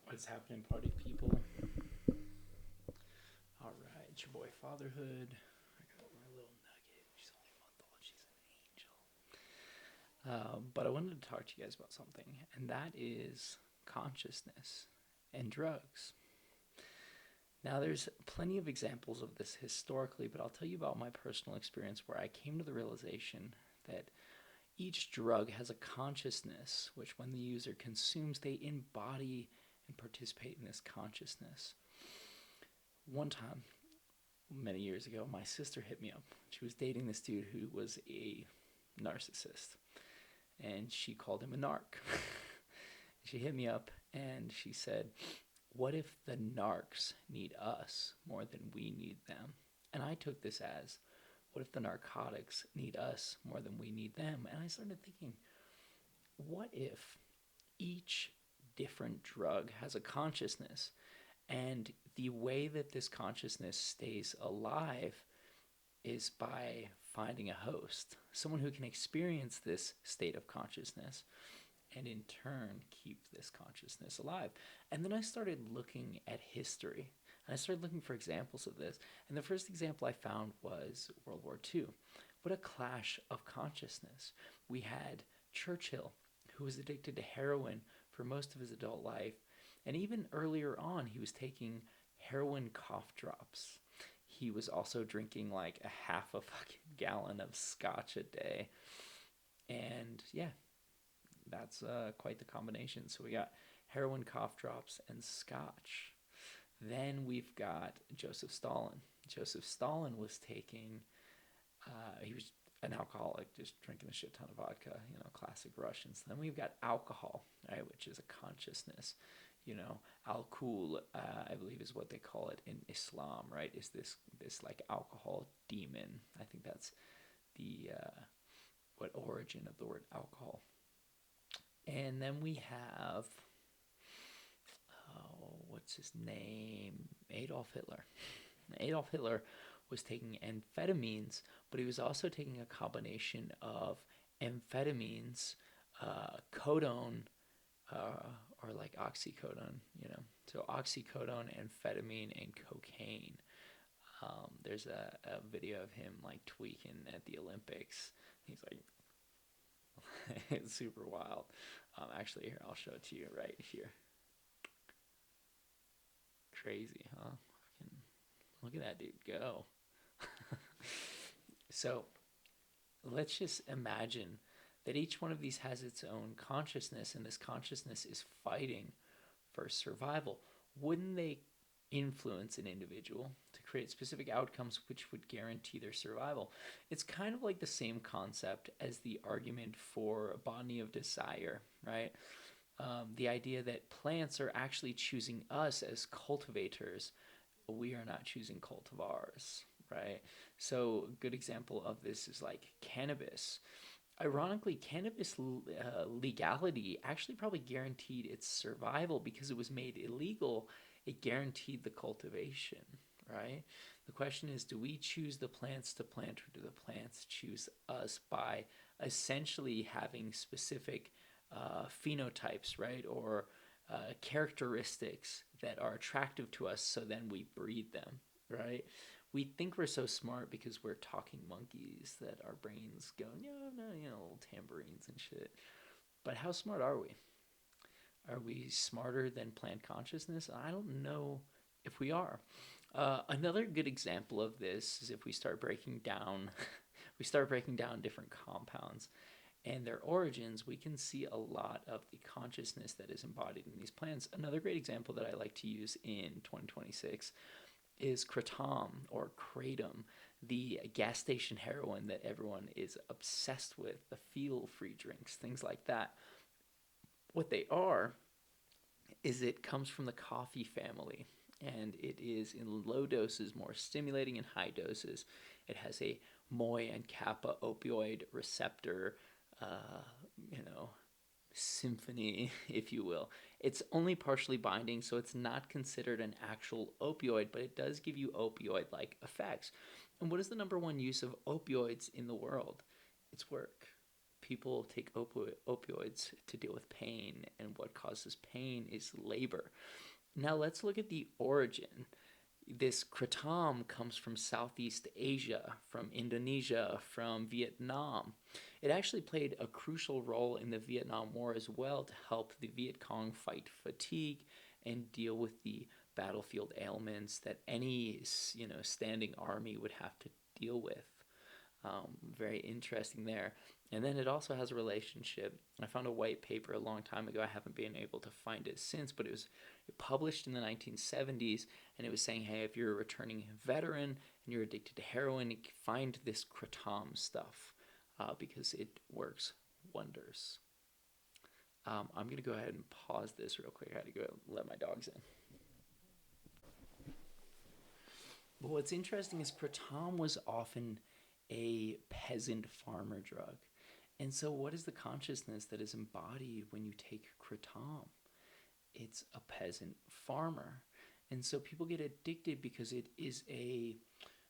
What's happening, party people? All right, it's your boy Fatherhood. I got my little nugget. She's only a month old. She's an angel. But I wanted to talk to you guys about something, and that is consciousness and drugs. Now, there's plenty of examples of this historically, but I'll tell you about my personal experience where I came to the realization that each drug has a consciousness, which when the user consumes, they embody and participate in this consciousness. One time, many years ago, my sister hit me up. She was dating this dude who was a narcissist, and she called him a narc. She hit me up and she said, "What if the narcs need us more than we need them?" And I took this as, "What if the narcotics need us more than we need them?" And I started thinking, what if each different drug has a consciousness, and the way that this consciousness stays alive is by finding a host, someone who can experience this state of consciousness and in turn keep this consciousness alive. And then I started looking at history and I started looking for examples of this. And the first example I found was World War II. What a clash of consciousness. We had Churchill, who was addicted to heroin for most of his adult life. And even earlier on, he was taking heroin cough drops. He was also drinking like a half a fucking gallon of scotch a day. And yeah, that's quite the combination. So we got heroin cough drops and scotch. Then we've got Joseph Stalin. Joseph Stalin was taking, he was an alcoholic, just drinking a shit ton of vodka, classic Russians. Then we've got alcohol, right, which is a consciousness. Alcohol, I believe is what they call it in Islam, right? Is this like alcohol demon? I think that's the what origin of the word alcohol. And then we have, what's his name? Adolf Hitler. Adolf Hitler was taking amphetamines, but he was also taking a combination of amphetamines, codone, or like oxycodone. So oxycodone, amphetamine, and cocaine. There's a video of him like tweaking at the Olympics. He's like, it's super wild. Actually, here, I'll show it to you right here. Crazy, huh? Fucking look at that dude go. So let's just imagine that each one of these has its own consciousness, and this consciousness is fighting for survival. Wouldn't they influence an individual to create specific outcomes which would guarantee their survival? It's kind of like the same concept as the argument for botany of desire, right? The idea that plants are actually choosing us as cultivators, we are not choosing cultivars, right? So a good example of this is like cannabis. Ironically, cannabis legality actually probably guaranteed its survival because it was made illegal. It guaranteed the cultivation, right? The question is, do we choose the plants to plant, or do the plants choose us by essentially having specific phenotypes, right? Or characteristics that are attractive to us, so then we breed them, right? We think we're so smart because we're talking monkeys that our brains go, no, no, little tambourines and shit. But how smart are we? Are we smarter than plant consciousness? I don't know if we are. Another good example of this is if we start breaking down, we start breaking down different compounds and their origins, we can see a lot of the consciousness that is embodied in these plants. Another great example that I like to use in 2026 is kratom or kratom, the gas station heroin that everyone is obsessed with, the feel-free drinks, things like that. What they are is it comes from the coffee family, and it is in low doses more stimulating. In high doses it has a moy and kappa opioid receptor, uh, you know, symphony, if you will. It's only partially binding, so it's not considered an actual opioid, but it does give you opioid-like effects. And what is the number one use of opioids in the world? It's work. people take opioids to deal with pain, and what causes pain is labor. Now let's look at the origin. This kratom comes from Southeast Asia, from Indonesia, from Vietnam. It actually played a crucial role in the Vietnam War as well to help the Viet Cong fight fatigue and deal with the battlefield ailments that any standing army would have to deal with. Very interesting there. And then it also has a relationship. I found a white paper a long time ago. I haven't been able to find it since, but it was published in the 1970s, and it was saying, hey, if you're a returning veteran and you're addicted to heroin, find this kratom stuff because it works wonders. I'm going to go ahead and pause this real quick. I had to go let my dogs in. But what's interesting is kratom was often a peasant farmer drug. And so, what is the consciousness that is embodied when you take kratom? It's a peasant farmer. And so, people get addicted because it is a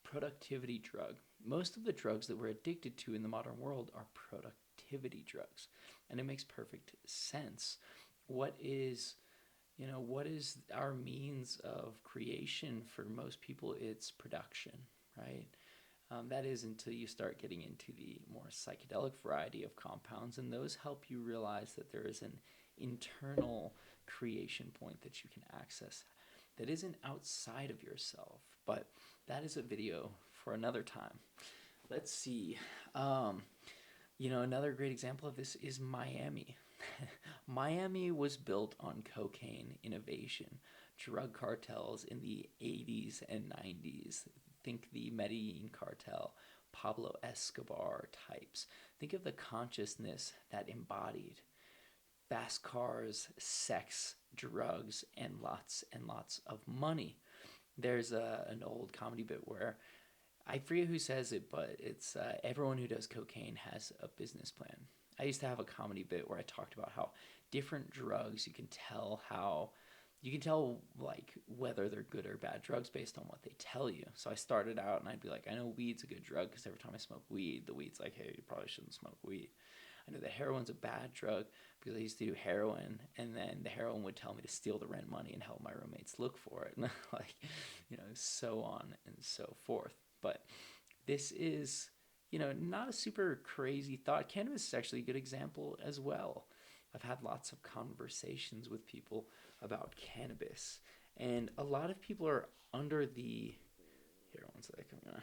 productivity drug. Most of the drugs that we're addicted to in the modern world are productivity drugs. And it makes perfect sense. What is our means of creation for most people? It's production, right? That is until you start getting into the more psychedelic variety of compounds, and those help you realize that there is an internal creation point that you can access that isn't outside of yourself. But that is a video for another time. Let's see. Another great example of this is Miami. Miami was built on cocaine innovation, drug cartels in the 80s and 90s. Think the Medellin cartel, Pablo Escobar types. Think of the consciousness that embodied fast cars, sex, drugs, and lots of money. There's an old comedy bit where I forget who says it, but it's everyone who does cocaine has a business plan. I used to have a comedy bit where I talked about how different drugs you can tell like whether they're good or bad drugs based on what they tell you. So I started out and I'd be like, I know weed's a good drug because every time I smoke weed, the weed's like, hey, you probably shouldn't smoke weed. I know that heroin's a bad drug because I used to do heroin, and then the heroin would tell me to steal the rent money and help my roommates look for it, and so on and so forth. But this is, not a super crazy thought. Cannabis is actually a good example as well. I've had lots of conversations with people about cannabis, and a lot of people are under the. Here, one sec. I'm gonna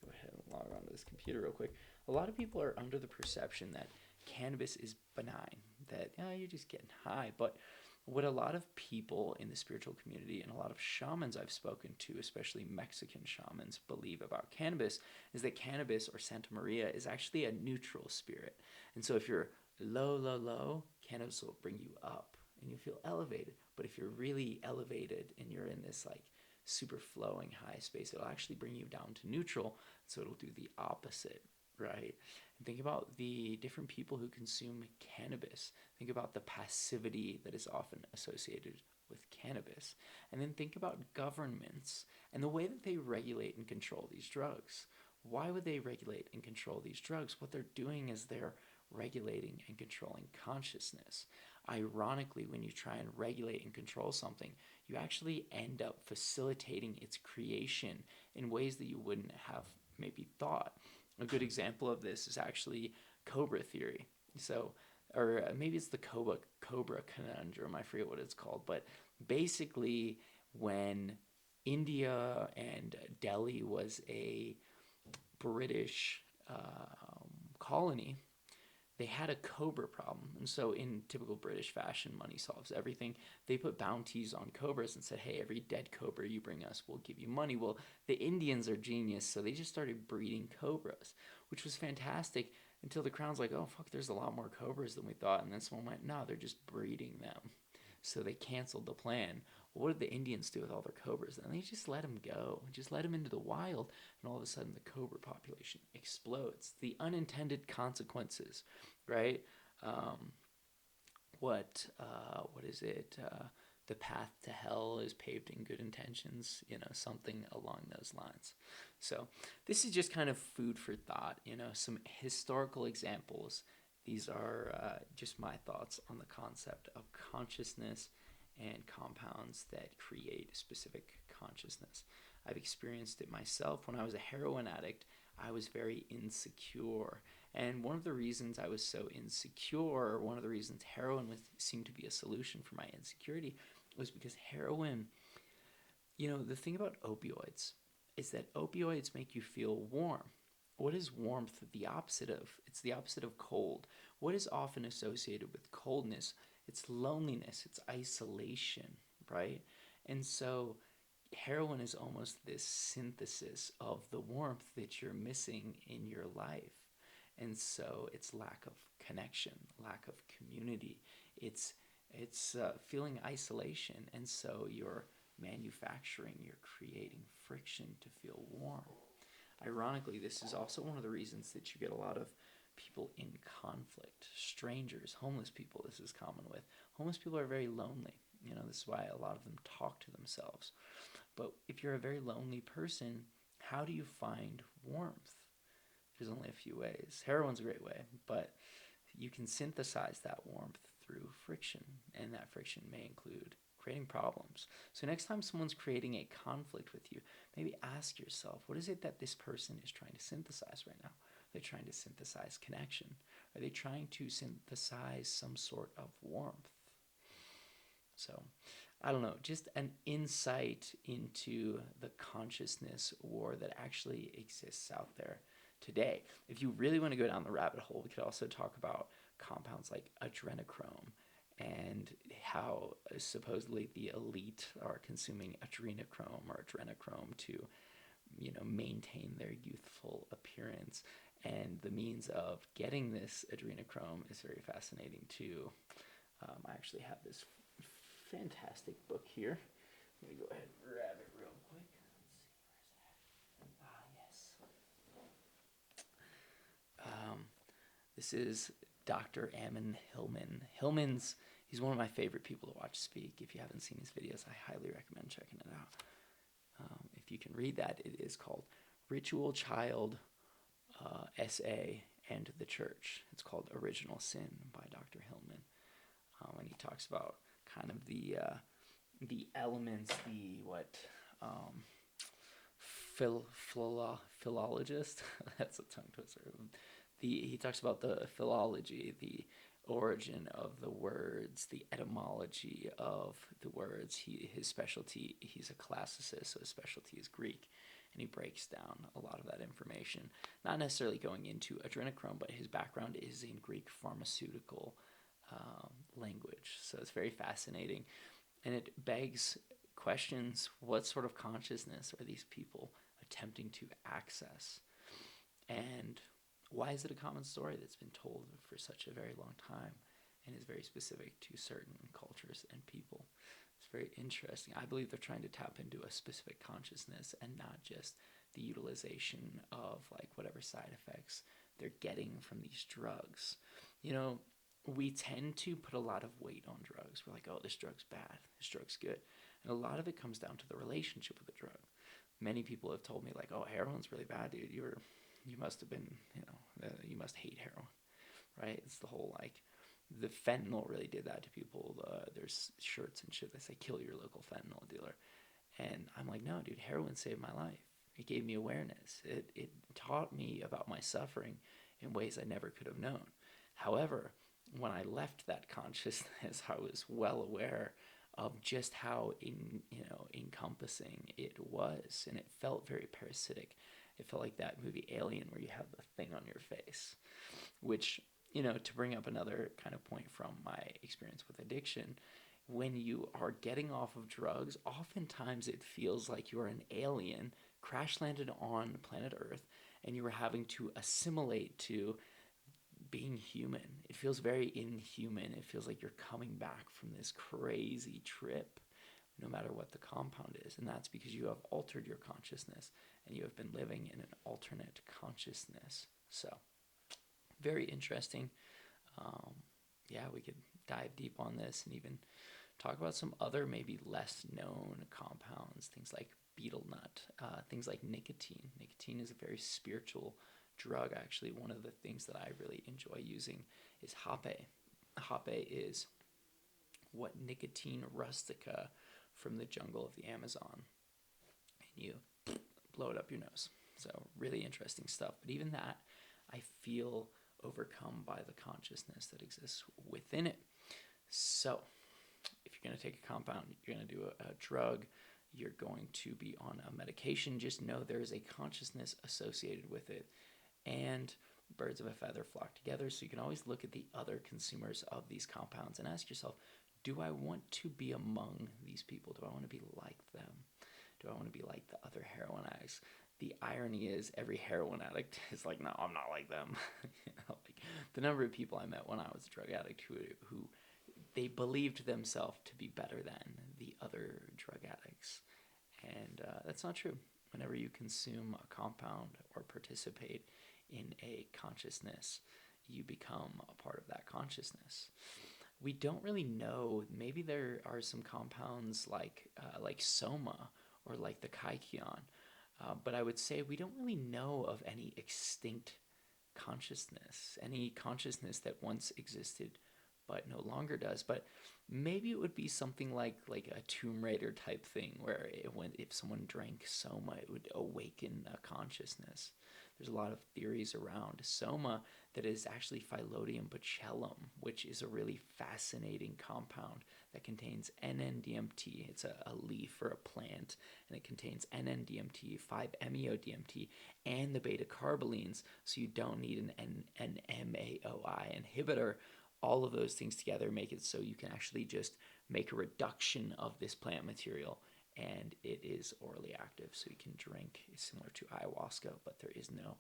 go ahead and log onto this computer real quick. A lot of people are under the perception that cannabis is benign, that you're just getting high. But what a lot of people in the spiritual community and a lot of shamans I've spoken to, especially Mexican shamans, believe about cannabis is that cannabis, or Santa Maria, is actually a neutral spirit. And so if you're low, cannabis will bring you up and you feel elevated. But if you're really elevated and you're in this like super flowing high space, it'll actually bring you down to neutral. So it'll do the opposite, right? And think about the different people who consume cannabis. Think about the passivity that is often associated with cannabis. And then think about governments and the way that they regulate and control these drugs. Why would they regulate and control these drugs? What they're doing is they're regulating and controlling consciousness. Ironically, when you try and regulate and control something, you actually end up facilitating its creation in ways that you wouldn't have maybe thought. A good example of this is actually Cobra theory. So, or maybe it's the Cobra conundrum. I forget what it's called. But basically, when India and Delhi was a British colony, they had a cobra problem. And so in typical British fashion, money solves everything. They put bounties on cobras and said, hey, every dead cobra you bring us, we'll give you money. Well, the Indians are genius, so they just started breeding cobras, which was fantastic until the crown's like, oh, fuck, there's a lot more cobras than we thought. And then someone went, no, they're just breeding them. So they canceled the plan. Well, what did the Indians do with all their cobras? And they just let them go, just let them into the wild, and all of a sudden the cobra population explodes. The unintended consequences, right? What is it? The path to hell is paved in good intentions, something along those lines. So this is just kind of food for thought, some historical examples These are just my thoughts on the concept of consciousness and compounds that create specific consciousness. I've experienced it myself. When I was a heroin addict, I was very insecure. And one of the reasons I was so insecure, one of the reasons heroin seemed to be a solution for my insecurity, was because heroin, the thing about opioids is that opioids make you feel warm. What is warmth the opposite of? It's the opposite of cold. What is often associated with coldness? It's loneliness, it's isolation, right? And so heroin is almost this synthesis of the warmth that you're missing in your life. And so it's lack of connection, lack of community. It's feeling isolation. And so you're you're creating friction to feel warm. Ironically, this is also one of the reasons that you get a lot of people in conflict. Strangers, homeless people, this is common with. Homeless people are very lonely. This is why a lot of them talk to themselves. But if you're a very lonely person, how do you find warmth? There's only a few ways. Heroin's a great way, but you can synthesize that warmth through friction, and that friction may include creating problems. So next time someone's creating a conflict with you, maybe ask yourself, what is it that this person is trying to synthesize right now? Are they trying to synthesize connection? Are they trying to synthesize some sort of warmth? So, I don't know, just an insight into the consciousness war that actually exists out there today. If you really want to go down the rabbit hole, we could also talk about compounds like adrenochrome and how supposedly the elite are consuming adrenochrome to, maintain their youthful appearance. And the means of getting this adrenochrome is very fascinating too. I actually have this fantastic book here. Let me go ahead and grab it real quick. Let's see, where's that? Yes. This is Dr. Ammon Hillman. He's one of my favorite people to watch speak. If you haven't seen his videos, I highly recommend checking it out. If you can read that, it is called Ritual Child, S.A. and the Church. It's called Original Sin by Dr. Hillman. And he talks about kind of the elements, philologist. That's a tongue twister. He talks about the philology, the origin of the words, the etymology of the words. His specialty, he's a classicist, so his specialty is Greek, and he breaks down a lot of that information. Not necessarily going into adrenochrome, but his background is in Greek pharmaceutical language. So it's very fascinating, and it begs questions: what sort of consciousness are these people attempting to access? And why is it a common story that's been told for such a very long time and is very specific to certain cultures and people? It's very interesting. I believe they're trying to tap into a specific consciousness and not just the utilization of whatever side effects they're getting from these drugs. We tend to put a lot of weight on drugs. We're like, oh, this drug's bad, this drug's good. And a lot of it comes down to the relationship with the drug. Many people have told me oh, heroin's really bad, dude. You must have been, you must hate heroin, right? It's the whole the fentanyl really did that to people. There's shirts and shit that say kill your local fentanyl dealer. And I'm like, no, dude, heroin saved my life. It gave me awareness. It taught me about my suffering in ways I never could have known. However, when I left that consciousness, I was well aware of just how encompassing it was, and it felt very parasitic. It felt like that movie Alien where you have the thing on your face, which, to bring up another kind of point from my experience with addiction, when you are getting off of drugs, oftentimes it feels like you're an alien crash landed on planet Earth and you were having to assimilate to being human. It feels very inhuman. It feels like you're coming back from this crazy trip, no matter what the compound is. And that's because you have altered your consciousness and you have been living in an alternate consciousness. So, very interesting. We could dive deep on this and even talk about some other maybe less known compounds, things like betel nut, things like nicotine. Nicotine is a very spiritual drug. Actually, one of the things that I really enjoy using is hape. Hape is what nicotine rustica from the jungle of the Amazon, and you blow it up your nose. So really interesting stuff. But even that, I feel overcome by the consciousness that exists within it. So if you're going to take a compound, you're going to do a drug, you're going to be on a medication, just know there is a consciousness associated with it. And birds of a feather flock together. So you can always look at the other consumers of these compounds and ask yourself, do I want to be among these people? Do I want to be like them? Do I want to be like the other heroin addicts? The irony is every heroin addict is like, no, I'm not like them. Like the number of people I met when I was a drug addict who they believed themselves to be better than the other drug addicts. And that's not true. Whenever you consume a compound or participate in a consciousness, you become a part of that consciousness. We don't really know. Maybe there are some compounds like soma or like the kaikion, but I would say we don't really know of any extinct consciousness, any consciousness that once existed but no longer does. But maybe it would be something like a Tomb Raider type thing, where if someone drank soma, it would awaken a consciousness. There's a lot of theories around soma that is actually Phyllodeum botulinum, which is a really fascinating compound that contains NN-DMT. It's a leaf or a plant, and it contains NN-DMT, 5-MeO-DMT, and the beta-carbolines, so you don't need an MAOI inhibitor. All of those things together make it so you can actually just make a reduction of this plant material, and it is orally active, so you can drink. It's similar to ayahuasca, but there is no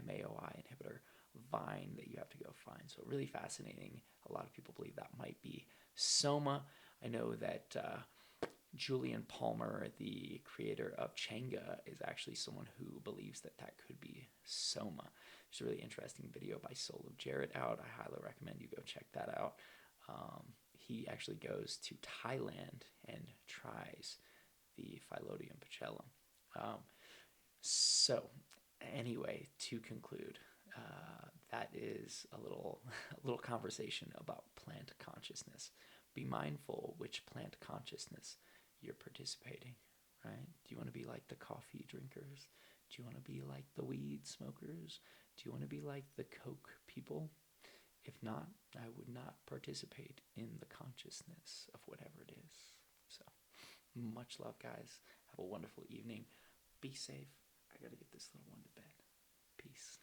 MAOI inhibitor vine that you have to go find. So really fascinating. A lot of people believe that might be soma. I know that Julian Palmer, the creator of Changa, is actually someone who believes that could be soma. There's a really interesting video by Soul of Jarrett out. I highly recommend you go check that out. He actually goes to Thailand and tries the Phyllodeum botulinum. So anyway, to conclude, that is a little conversation about plant consciousness. Be mindful which plant consciousness you're participating, right? Do you want to be like the coffee drinkers? Do you want to be like the weed smokers? Do you want to be like the Coke people? If not, I would not participate in the consciousness of whatever it is. So, much love, guys. Have a wonderful evening. Be safe. I gotta get this little one to bed. Peace.